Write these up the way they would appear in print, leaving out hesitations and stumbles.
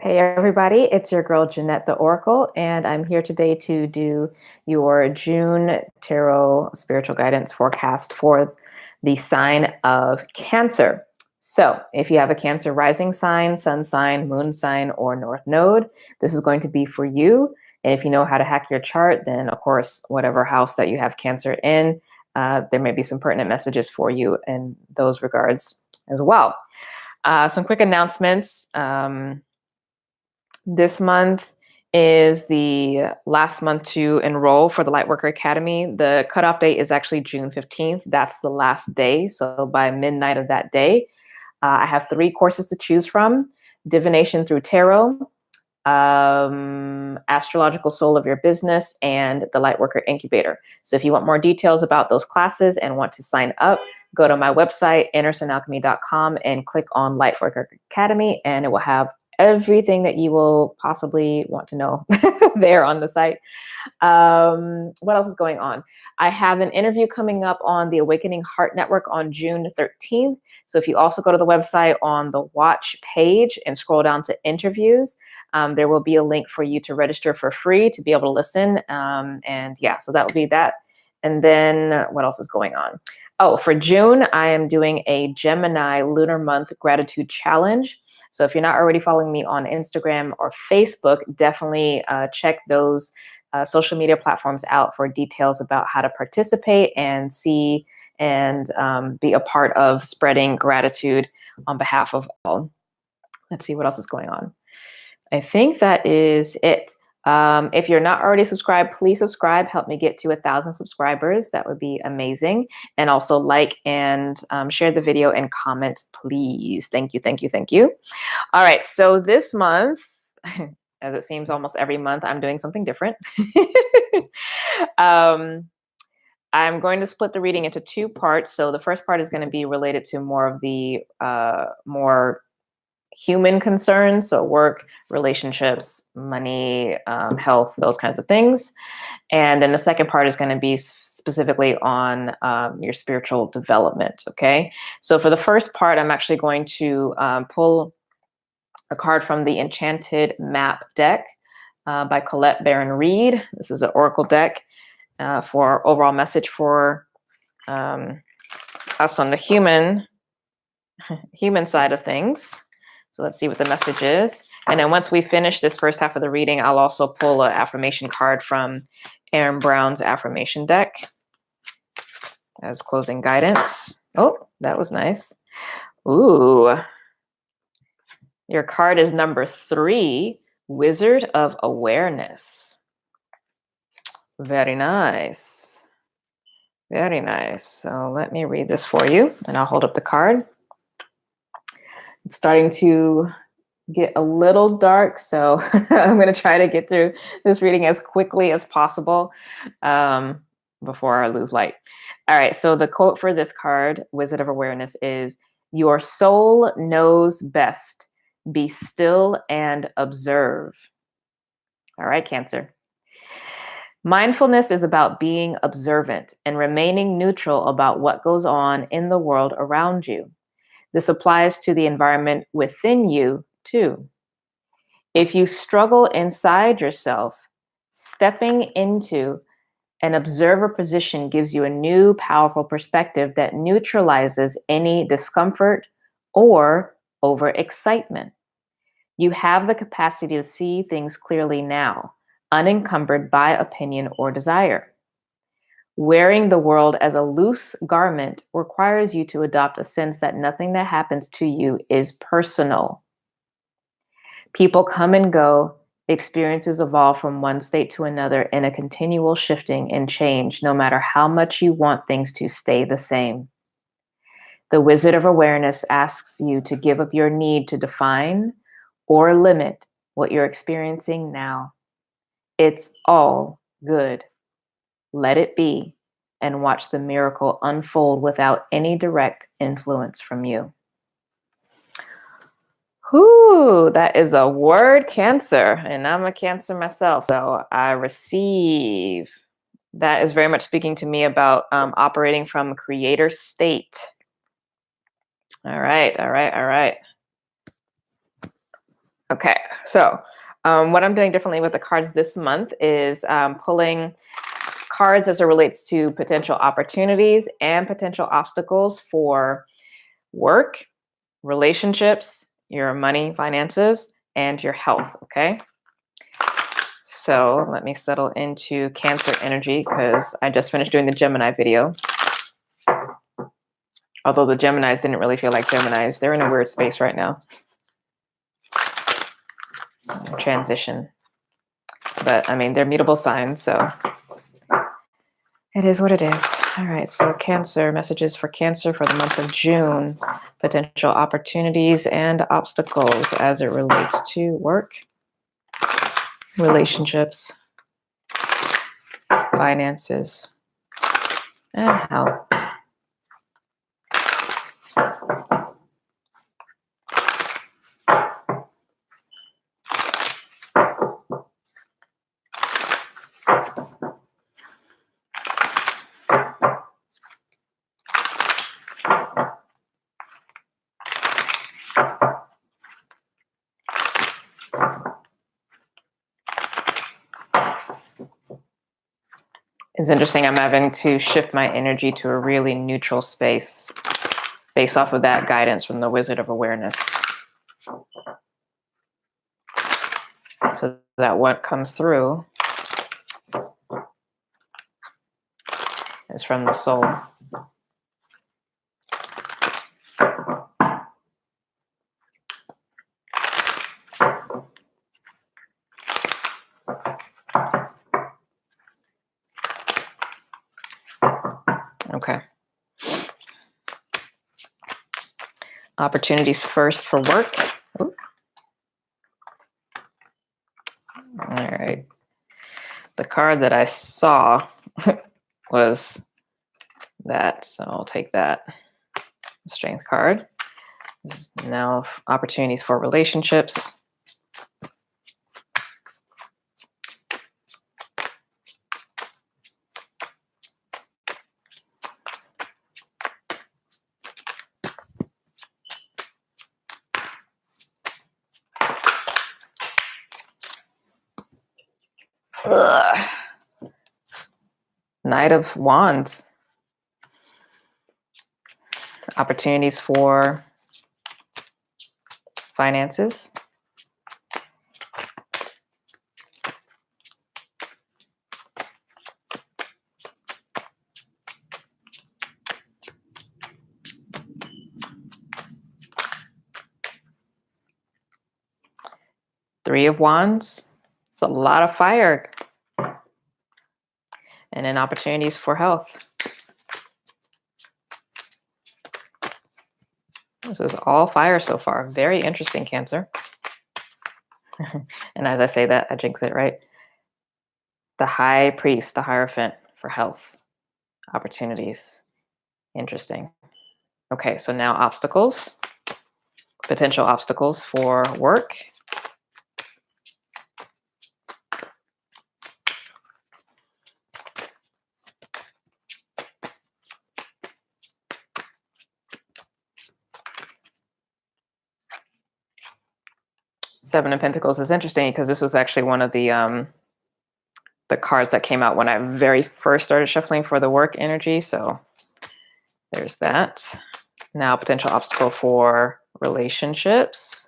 Hey everybody, it's your girl Jeanette the Oracle, and I'm here today to do your June Tarot Spiritual Guidance forecast for the sign of Cancer. So, if you have a Cancer rising sign, sun sign, moon sign, or North Node, this is going to be for you. And if you know how to hack your chart, then of course, whatever house that you have Cancer in, there may be some pertinent messages for you in those regards as well. Some quick announcements. This month is the last month to enroll for the Lightworker Academy. The cutoff date is actually June 15th. That's the last day. So by midnight of that day, I have 3 courses to choose from: Divination Through Tarot, Astrological Soul of Your Business, and the Lightworker Incubator. So if you want more details about those classes and want to sign up, go to my website, innersonalchemy.com, and click on Lightworker Academy, and it will have everything that you will possibly want to know there on the site. What else is going on? I have an interview coming up on the Awakening Heart Network on June 13th. So if you also go to the website on the watch page and scroll down to interviews, there will be a link for you to register for free to be able to listen. And yeah, so that will be that. And then what else is going on? Oh, for June, I am doing a Gemini Lunar Month Gratitude Challenge. So if you're not already following me on Instagram or Facebook, definitely check those social media platforms out for details about how to participate and see and be a part of spreading gratitude on behalf of all. Let's see what else is going on. I think that is it. If you're not already subscribed, please subscribe. Help me get to 1,000 subscribers. That would be amazing. And also like and share the video and comment, please. Thank you, thank you, thank you. All right, so this month, as it seems almost every month, I'm doing something different. I'm going to split the reading into 2 parts. So the first part is going to be related to more of the more human concerns, so work, relationships, money, health, those kinds of things. And then the second part is going to be specifically on your spiritual development. Okay, so for the first part, I'm actually going to pull a card from the Enchanted Map deck by Colette Baron Reed. This is an oracle deck for overall message for us on the human side of things. So let's see what the message is. And then once we finish this first half of the reading, I'll also pull an affirmation card from Aaron Brown's affirmation deck as closing guidance. Oh, that was nice. Ooh. Your card is number 3, Wizard of Awareness. Very nice. Very nice. So let me read this for you, and I'll hold up the card. It's starting to get a little dark, so I'm going to try to get through this reading as quickly as possible before I lose light. All right, so the quote for this card, Wizard of Awareness, is, "Your soul knows best. Be still and observe." All right, Cancer. Mindfulness is about being observant and remaining neutral about what goes on in the world around you. This applies to the environment within you, too. If you struggle inside yourself, stepping into an observer position gives you a new, powerful perspective that neutralizes any discomfort or overexcitement. You have the capacity to see things clearly now, unencumbered by opinion or desire. Wearing the world as a loose garment requires you to adopt a sense that nothing that happens to you is personal. People come and go, experiences evolve from one state to another in a continual shifting and change, no matter how much you want things to stay the same. The Wizard of Awareness asks you to give up your need to define or limit what you're experiencing now. It's all good. Let it be, and watch the miracle unfold without any direct influence from you. Whoo, that is a word, Cancer, and I'm a Cancer myself, so I receive. That is very much speaking to me about operating from creator state. All right, all right, all right. Okay, So what I'm doing differently with the cards this month is pulling cards as it relates to potential opportunities and potential obstacles for work, relationships, your money, finances, and your health, okay? So let me settle into Cancer energy because I just finished doing the Gemini video. Although the Geminis didn't really feel like Geminis. They're in a weird space right now. Transition. But I mean, they're mutable signs, so it is what it is. All right, so Cancer, messages for Cancer for the month of June. Potential opportunities and obstacles as it relates to work, relationships, finances, and health. It's interesting, I'm having to shift my energy to a really neutral space based off of that guidance from the Wizard of Awareness. So that what comes through is from the soul. Okay. Opportunities first for work. Ooh. All right. The card that I saw was that, so I'll take that. Strength card. This is now opportunities for relationships. Ugh. Knight of Wands. Opportunities for finances. Three of Wands. It's a lot of fire. And then opportunities for health. This is all fire so far. Very interesting, Cancer. And as I say that, I jinx it, right? The High Priest, the Hierophant for health. Opportunities. Interesting. Okay, so now obstacles. Potential obstacles for work. Seven of Pentacles is interesting because this was actually one of the cards that came out when I very first started shuffling for the work energy. So there's that. Now potential obstacle for relationships.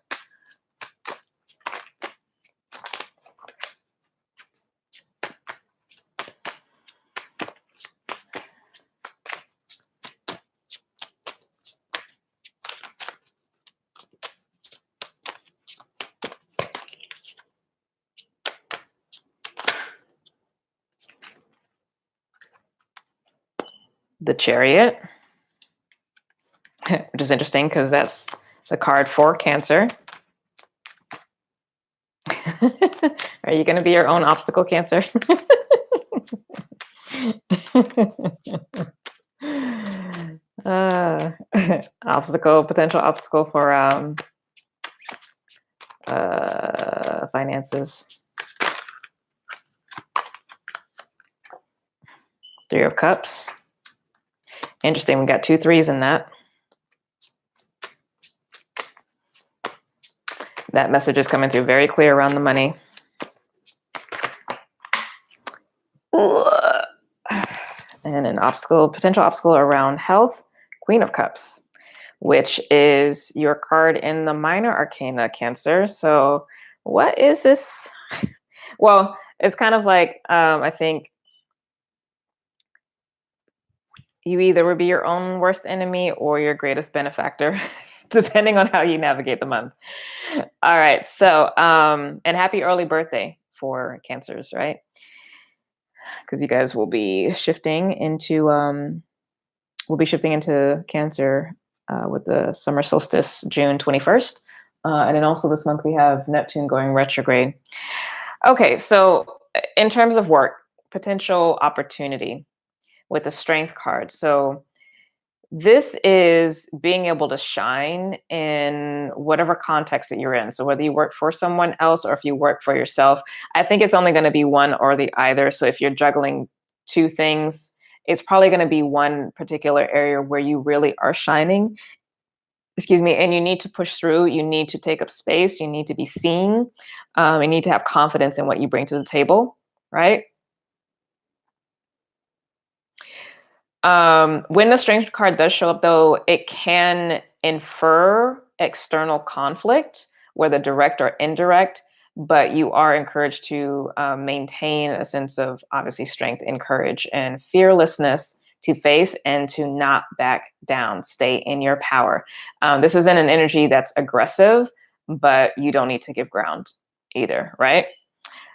The Chariot, which is interesting because that's the card for Cancer. Are you going to be your own obstacle, Cancer? Potential obstacle for finances. Three of Cups. Interesting, we got 2 3s in that. That message is coming through very clear around the money. And an obstacle, potential obstacle around health, Queen of Cups, which is your card in the minor arcana, Cancer. So what is this? Well, it's kind of like, I think you either would be your own worst enemy or your greatest benefactor, depending on how you navigate the month. All right. So, and happy early birthday for Cancers, right? Because you guys will be shifting into, Cancer with the summer solstice, June 21st. And then also this month we have Neptune going retrograde. Okay. So in terms of work, potential opportunity with the Strength card. So this is being able to shine in whatever context that you're in. So whether you work for someone else or if you work for yourself, I think it's only going to be one or the either. So if you're juggling two things, it's probably going to be one particular area where you really are shining. Excuse me. And you need to push through. You need to take up space. You need to be seen. You need to have confidence in what you bring to the table, right? When the Strength card does show up, though, it can infer external conflict, whether direct or indirect, but you are encouraged to maintain a sense of obviously strength and courage and fearlessness to face and to not back down. Stay in your power. This isn't an energy that's aggressive, but you don't need to give ground either, right?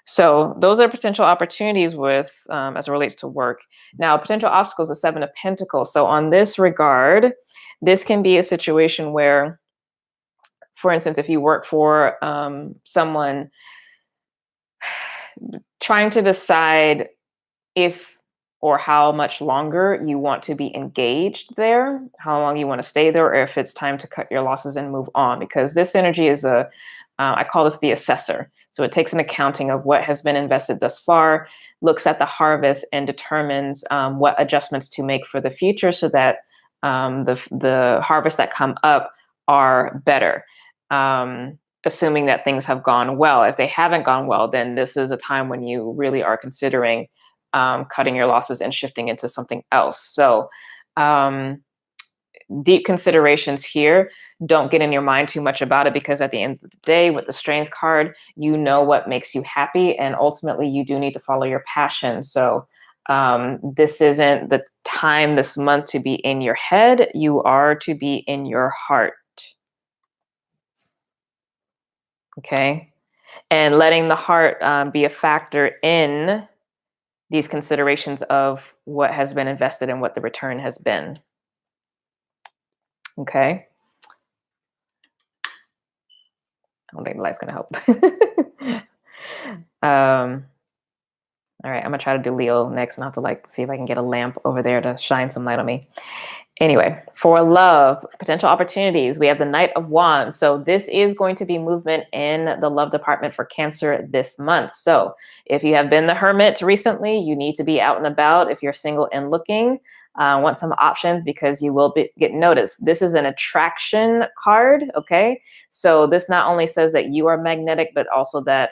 So those are potential opportunities with as it relates to work. Now, potential obstacles, the Seven of Pentacles. So on this regard, this can be a situation where, for instance, if you work for someone, trying to decide if or how much longer you want to be engaged there, how long you want to stay there, or if it's time to cut your losses and move on. Because this energy is I call this the assessor. So it takes an accounting of what has been invested thus far, looks at the harvest, and determines what adjustments to make for the future so that the harvests that come up are better. Assuming that things have gone well. If they haven't gone well, then this is a time when you really are considering cutting your losses and shifting into something else. So deep considerations here. Don't get in your mind too much about it, because at the end of the day, with the Strength card, you know what makes you happy, and ultimately you do need to follow your passion. So this isn't the time this month to be in your head. You are to be in your heart. Okay. And letting the heart be a factor in these considerations of what has been invested and what the return has been. Okay. I don't think the light's going to help. All right. I'm going to try to do Leo next, and I'll have to see if I can get a lamp over there to shine some light on me. Anyway, for love, potential opportunities, we have the Knight of Wands. So this is going to be movement in the love department for Cancer this month. So if you have been the hermit recently, you need to be out and about. If you're single and looking, want some options, because you will get noticed. This is an attraction card, okay? So this not only says that you are magnetic, but also that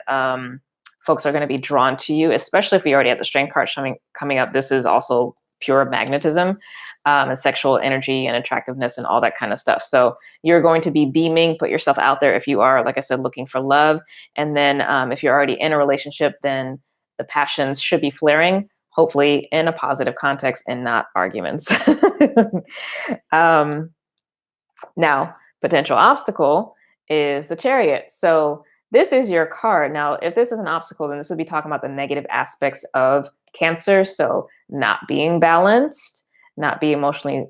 folks are going to be drawn to you, especially if you already have the Strength card coming up. This is also pure magnetism. And sexual energy and attractiveness and all that kind of stuff. So you're going to be beaming, put yourself out there if you are, like I said, looking for love. And then if you're already in a relationship, then the passions should be flaring, hopefully in a positive context and not arguments. Now, potential obstacle is the Chariot. So this is your card. Now, if this is an obstacle, then this would be talking about the negative aspects of Cancer. So not being balanced, not being emotionally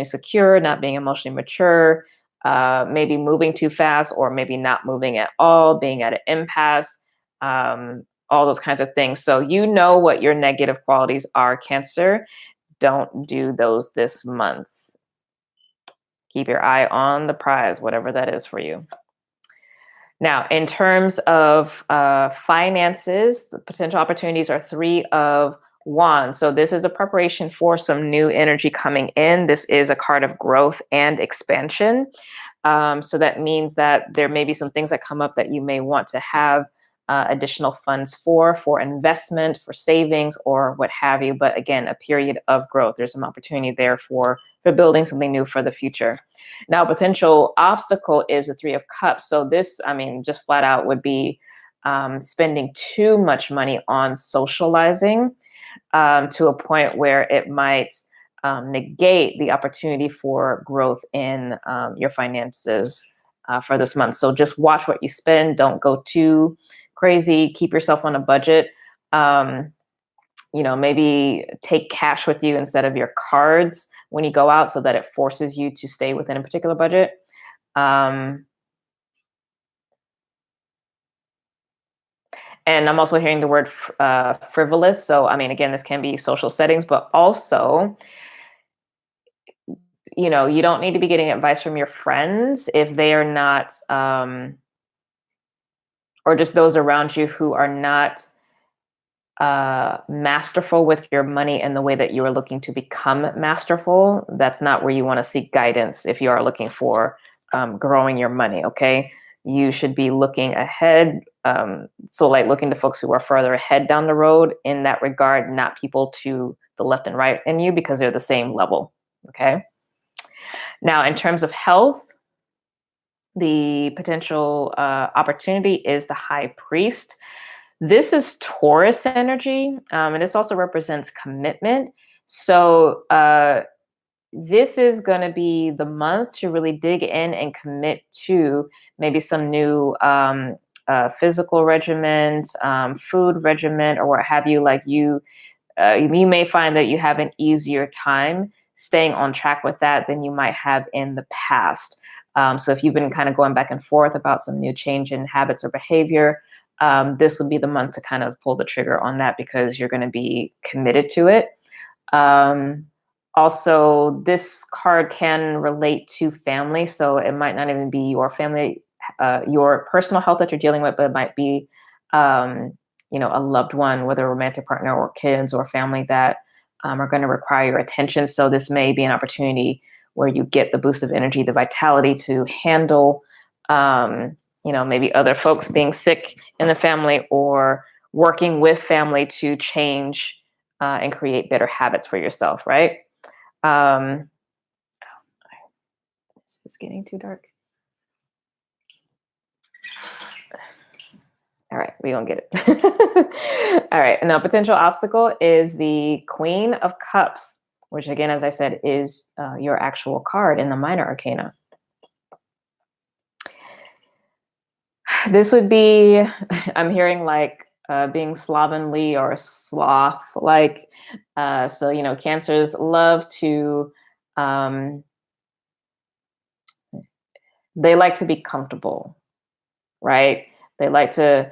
secure, not being emotionally mature, maybe moving too fast, or maybe not moving at all, being at an impasse, all those kinds of things. So you know what your negative qualities are, Cancer. Don't do those this month. Keep your eye on the prize, whatever that is for you. Now, in terms of finances, the potential opportunities are Three of Wands. So this is a preparation for some new energy coming in. This is a card of growth and expansion. So that means that there may be some things that come up that you may want to have additional funds for investment, for savings, or what have you. But again, a period of growth. There's some opportunity there for building something new for the future. Now, potential obstacle is the Three of Cups. So this, I mean, just flat out would be spending too much money on socializing to a point where it might negate the opportunity for growth in your finances for this month. So just watch what you spend. Don't go too crazy. Keep yourself on a budget. Maybe take cash with you instead of your cards when you go out so that it forces you to stay within a particular budget. And I'm also hearing the word frivolous. So, I mean, again, this can be social settings, but also, you don't need to be getting advice from your friends if they are not, or just those around you who are not masterful with your money in the way that you are looking to become masterful. That's not where you want to seek guidance if you are looking for growing your money. Okay. You should be looking ahead. So like looking to folks who are further ahead down the road in that regard, not people to the left and right in you because they're the same level. Okay. Now, in terms of health, the potential opportunity is the High Priest. This is Taurus energy, and this also represents commitment. So this is going to be the month to really dig in and commit to maybe some new physical regimen, food regimen, or what have you. Like you may find that you have an easier time staying on track with that than you might have in the past. So if you've been kind of going back and forth about some new change in habits or behavior, this will be the month to kind of pull the trigger on that because you're going to be committed to it. Also, this card can relate to family. So it might not even be your family, your personal health that you're dealing with, but it might be, a loved one, whether a romantic partner or kids or family that are going to require your attention. So this may be an opportunity where you get the boost of energy, the vitality to handle, maybe other folks being sick in the family or working with family to change and create better habits for yourself, right? It's getting too dark. All right, we don't get it. All right, now potential obstacle is the Queen of Cups, which again, as I said, is your actual card in the minor arcana. This would be, I'm hearing like being slovenly or sloth like. So, Cancers love to, they like to be comfortable, right? They like to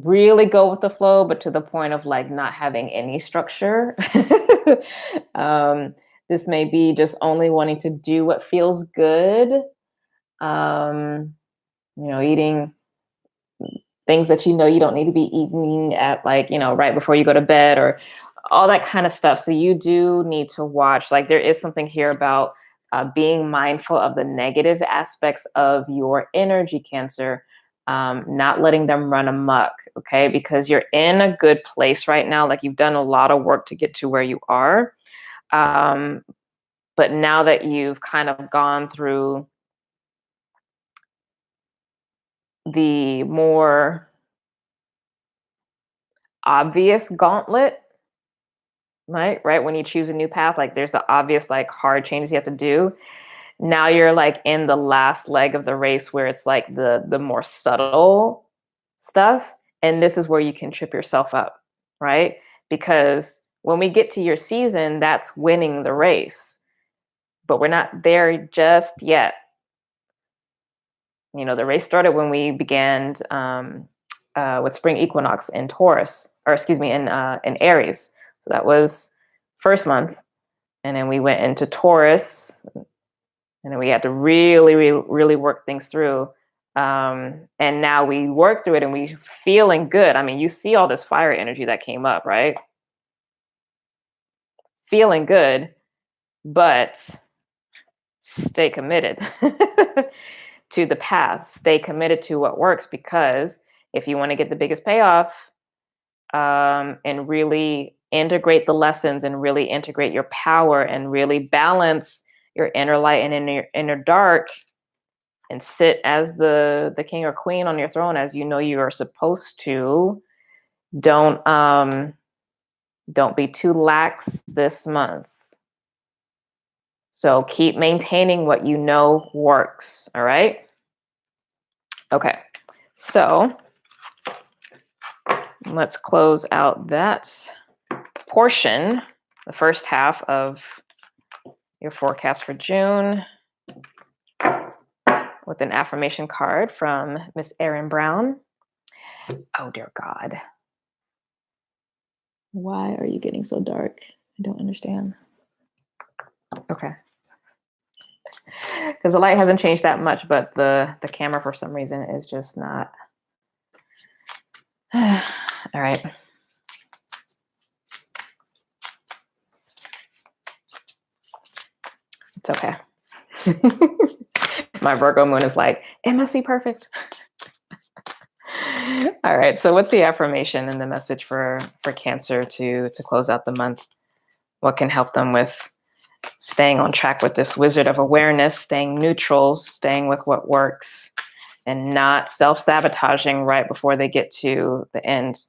really go with the flow, but to the point of like not having any structure. This may be just only wanting to do what feels good. Eating things that you don't need to be eating at like, right before you go to bed or all that kind of stuff. So you do need to watch. Like there is something here about being mindful of the negative aspects of your energy, Cancer, not letting them run amok, okay? Because you're in a good place right now. Like you've done a lot of work to get to where you are. But now that you've kind of gone through the more obvious gauntlet, right? When you choose a new path, like there's the obvious, like hard changes you have to do. Now you're like in the last leg of the race where it's like the more subtle stuff. And this is where you can trip yourself up, right? Because when we get to your season, that's winning the race. But we're not there just yet. The race started when we began with spring equinox in Taurus, or excuse me, in Aries. So that was first month. And then we went into Taurus, and then we had to really, really, really work things through. And now we work through it and we feeling good. I mean, you see all this fire energy that came up, right? feeling good, but stay committed to the path. Stay committed to what works, because if you want to get the biggest payoff, and really integrate the lessons and really integrate your power and really balance your inner light and your inner dark, and sit as the king or queen on your throne as you know you are supposed to, don't be too lax this month. So keep maintaining what you know works. All right. Okay. So let's close out that portion, the first half of your forecast for June, with an affirmation card from Miss Erin Brown. Oh, dear God. Why are you getting so dark? I don't understand. Okay. Because the light hasn't changed that much, but the camera for some reason is just not. All right. It's okay. My Virgo moon is like, it must be perfect. All right. So what's the affirmation and the message for Cancer to close out the month? What can help them with staying on track with this wizard of awareness, staying neutral, staying with what works, and not self-sabotaging right before they get to the end?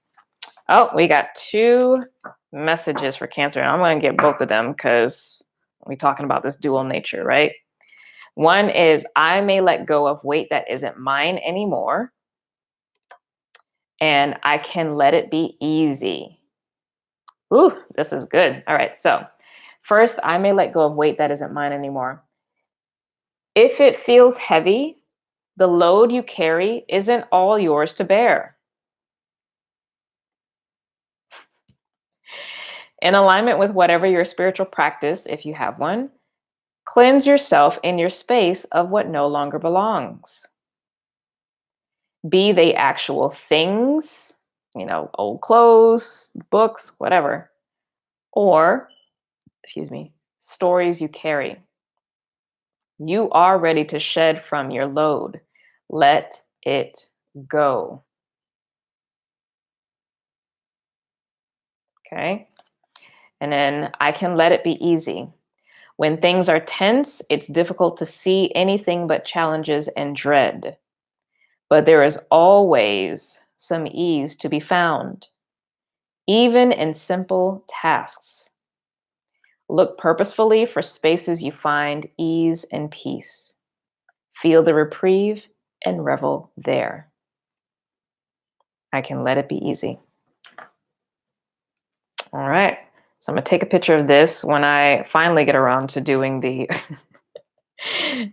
Oh, we got 2 messages for Cancer, and I'm going to get both of them because we're talking about this dual nature, right? One is, I may let go of weight that isn't mine anymore, and I can let it be easy. Ooh, this is good. All right, so first, I may let go of weight that isn't mine anymore. If it feels heavy, the load you carry isn't all yours to bear. In alignment with whatever your spiritual practice, if you have one, cleanse yourself in your space of what no longer belongs. Be they actual things, old clothes, books, whatever, or, stories you carry. You are ready to shed from your load. Let it go. Okay. And then, I can let it be easy. When things are tense, it's difficult to see anything but challenges and dread. But there is always some ease to be found, even in simple tasks. Look purposefully for spaces you find ease and peace. Feel the reprieve and revel there. I can let it be easy. All right. So I'm going to take a picture of this when I finally get around to doing the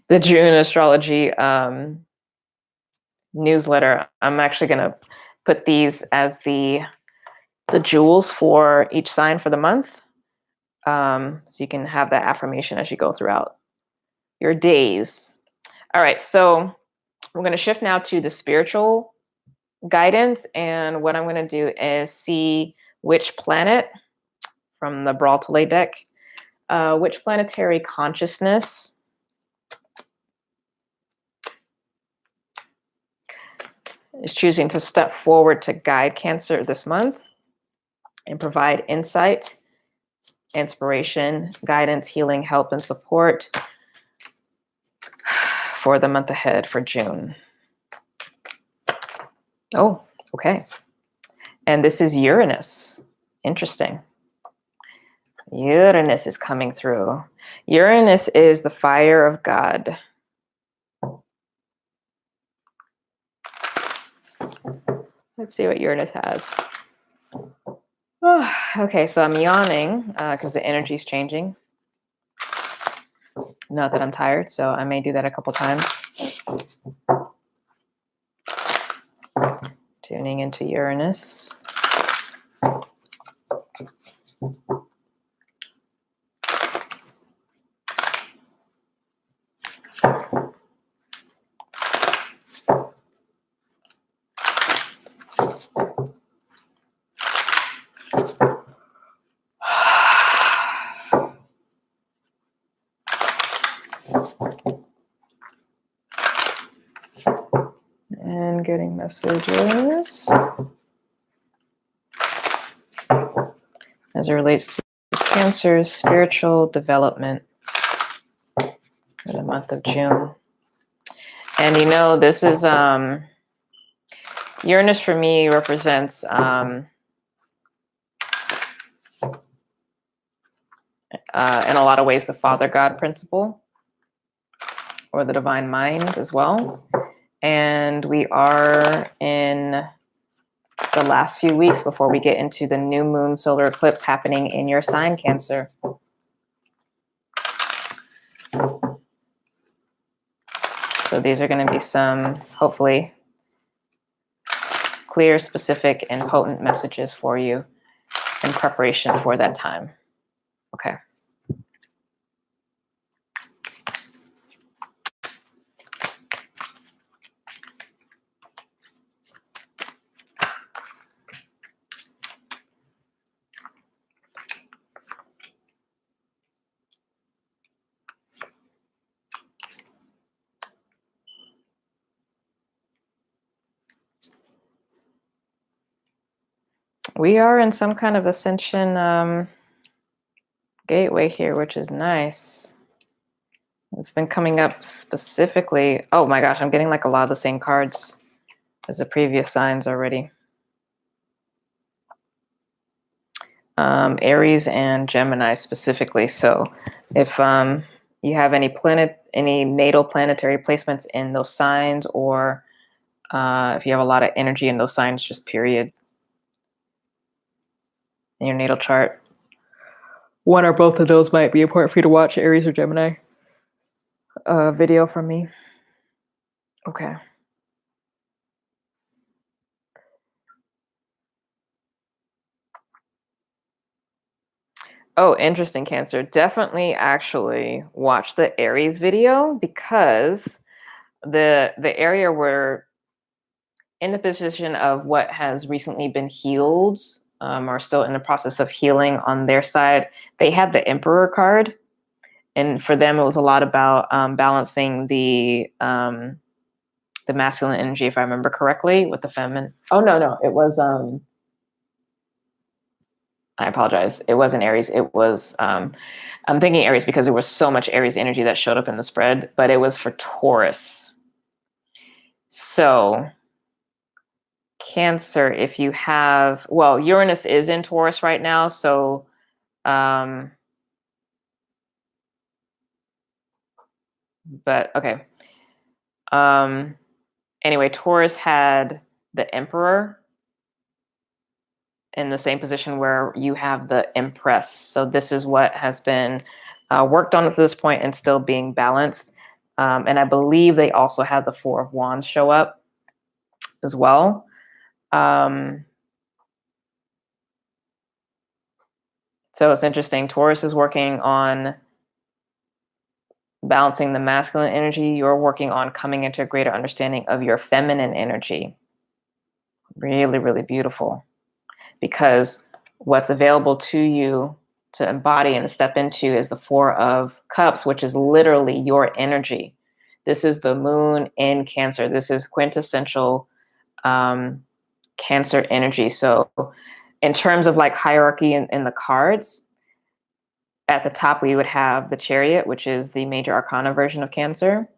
the June astrology newsletter. I'm actually going to put these as the jewels for each sign for the month. So you can have that affirmation as you go throughout your days. All right. So we're going to shift now to the spiritual guidance. And what I'm going to do is see which planet from the Brawl to Lay deck, which planetary consciousness is choosing to step forward to guide Cancer this month and provide insight, inspiration, guidance, healing, help, and support for the month ahead for June. Oh, okay. And this is Uranus. Interesting. Uranus is coming through. Uranus is the fire of God. Let's see what Uranus has. Oh, okay, so I'm yawning because the energy is changing. Not that I'm tired, so I may do that a couple times. Tuning into Uranus. anyone getting messages as it relates to Cancer's spiritual development for the month of June? And you know, this is Uranus for me represents in a lot of ways the Father God principle, or the divine mind as well. And we are in the last few weeks before we get into the new moon solar eclipse happening in your sign, Cancer. So these are going to be some, hopefully, clear, specific, and potent messages for you in preparation for that time. Okay. We are in some kind of ascension gateway here, which is nice. It's been coming up specifically. Oh my gosh, I'm getting like a lot of the same cards as the previous signs already. Aries and Gemini specifically. So if you have any natal planetary placements in those signs, or if you have a lot of energy in those signs, just period, in your natal chart, one or both of those might be important for you to watch, Aries or Gemini video from me. Okay. Oh, interesting, Cancer. Definitely actually watch the Aries video, because the area where in the position of what has recently been healed, or still in the process of healing on their side, they had the Emperor card. And for them, it was a lot about balancing the masculine energy, if I remember correctly, with the feminine. Oh, no, it was... I apologize. It wasn't Aries. It was, I'm thinking Aries because there was so much Aries energy that showed up in the spread, but it was for Taurus. So Cancer, if you have, well, Uranus is in Taurus right now. So, but okay. Anyway, Taurus had the Emperor in the same position where you have the Empress. So this is what has been worked on to this point and still being balanced. And I believe they also have the Four of Wands show up as well. So it's interesting. Taurus is working on balancing the masculine energy. You're working on coming into a greater understanding of your feminine energy. Really, really beautiful. Because what's available to you to embody and to step into is the Four of Cups, which is literally your energy. This is the moon in Cancer. This is quintessential Cancer energy. So in terms of like hierarchy in the cards, at the top, we would have the Chariot, which is the major arcana version of Cancer.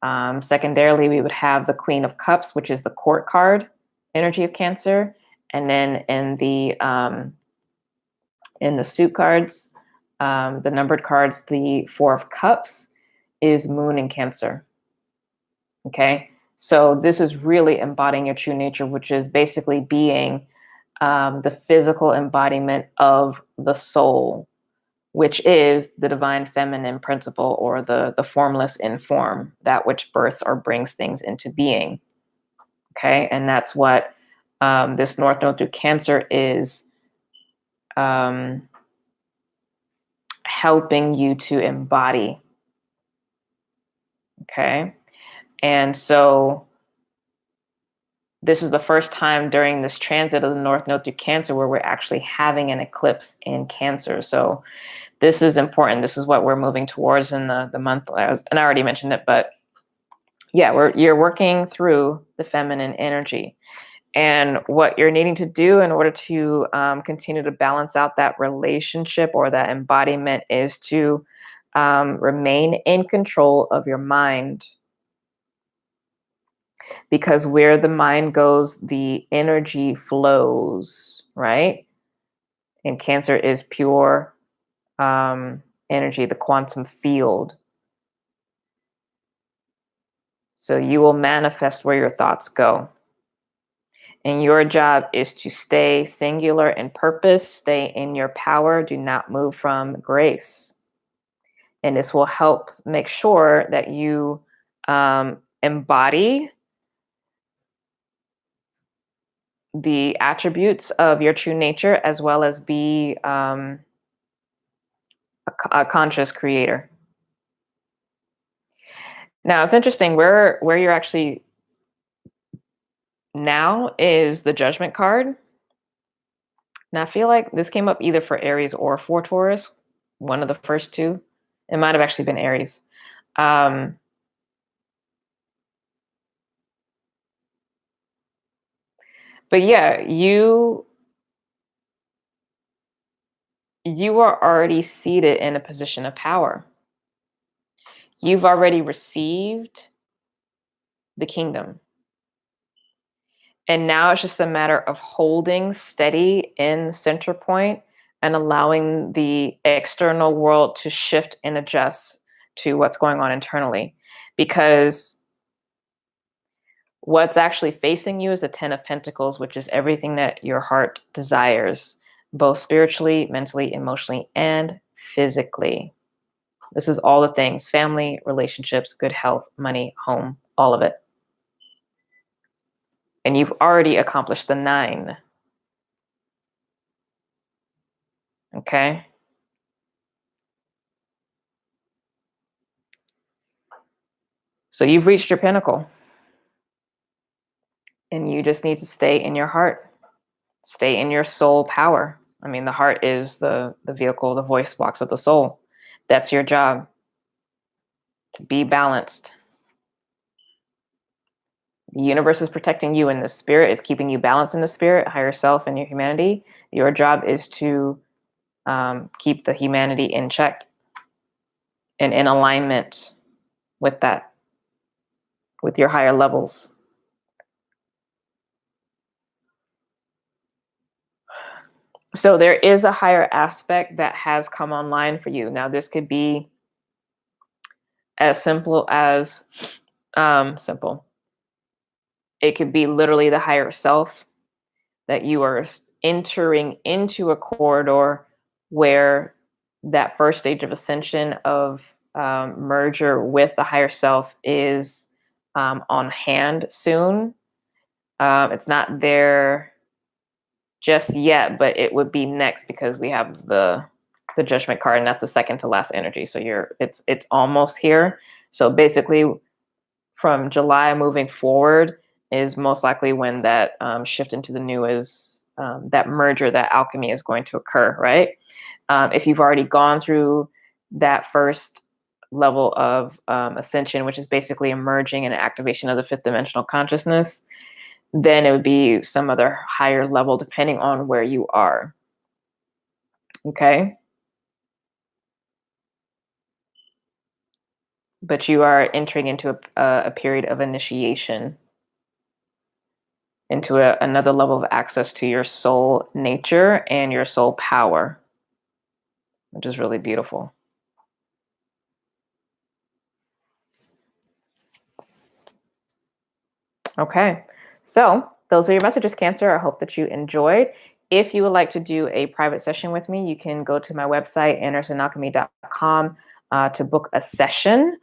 Secondarily, we would have the Queen of Cups, which is the court card energy of Cancer. And then in the suit cards, the numbered cards, the Four of Cups is moon in Cancer. Okay, so this is really embodying your true nature, which is basically being the physical embodiment of the soul, which is the divine feminine principle, or the formless in form, that which births or brings things into being. Okay, and that's what this North Node through Cancer is helping you to embody. Okay, and so this is the first time during this transit of the North Node through Cancer where we're actually having an eclipse in Cancer. So this is important. This is what we're moving towards in the month. And I already mentioned it, but Yeah, you're working through the feminine energy. And what you're needing to do in order to continue to balance out that relationship or that embodiment is to remain in control of your mind. Because where the mind goes, the energy flows, right? And Cancer is pure energy, the quantum field. So you will manifest where your thoughts go. And your job is to stay singular in purpose, stay in your power, do not move from grace. And this will help make sure that you embody the attributes of your true nature, as well as be a conscious creator. Now, it's interesting where you're actually now is the Judgment card. Now, I feel like this came up either for Aries or for Taurus, one of the first two. It might have actually been Aries. But yeah, you are already seated in a position of power. You've already received the kingdom. And now it's just a matter of holding steady in center point and allowing the external world to shift and adjust to what's going on internally. Because what's actually facing you is the 10 of Pentacles, which is everything that your heart desires, both spiritually, mentally, emotionally, and physically. This is all the things: family, relationships, good health, money, home, all of it. And you've already accomplished the 9. Okay. So you've reached your pinnacle. And you just need to stay in your heart, stay in your soul power. I mean, the heart is the vehicle, the voice box of the soul. That's your job, to be balanced. The universe is protecting you in the spirit, is keeping you balanced in the spirit, higher self, and your humanity. Your job is to keep the humanity in check and in alignment with that, with your higher levels. So there is a higher aspect that has come online for you. Now, this could be as simple as simple. It could be literally the higher self, that you are entering into a corridor where that first stage of ascension of merger with the higher self is on hand soon. It's not there just yet, but it would be next, because we have the Judgment card, and that's the second to last energy. So it's almost here. So basically, from July moving forward is most likely when that shift into the new is, that merger, that alchemy is going to occur, right? If you've already gone through that first level of ascension, which is basically emerging and activation of the 5th dimensional consciousness, then it would be some other higher level depending on where you are. Okay? But you are entering into a period of initiation, into another level of access to your soul nature and your soul power, which is really beautiful. Okay, so those are your messages, Cancer. I hope that you enjoyed. If you would like to do a private session with me, you can go to my website, andersonalchemy.com, to book a session.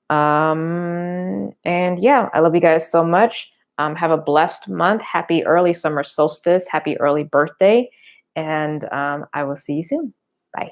And yeah, I love you guys so much. Have a blessed month. Happy early summer solstice. Happy early birthday. And I will see you soon. Bye.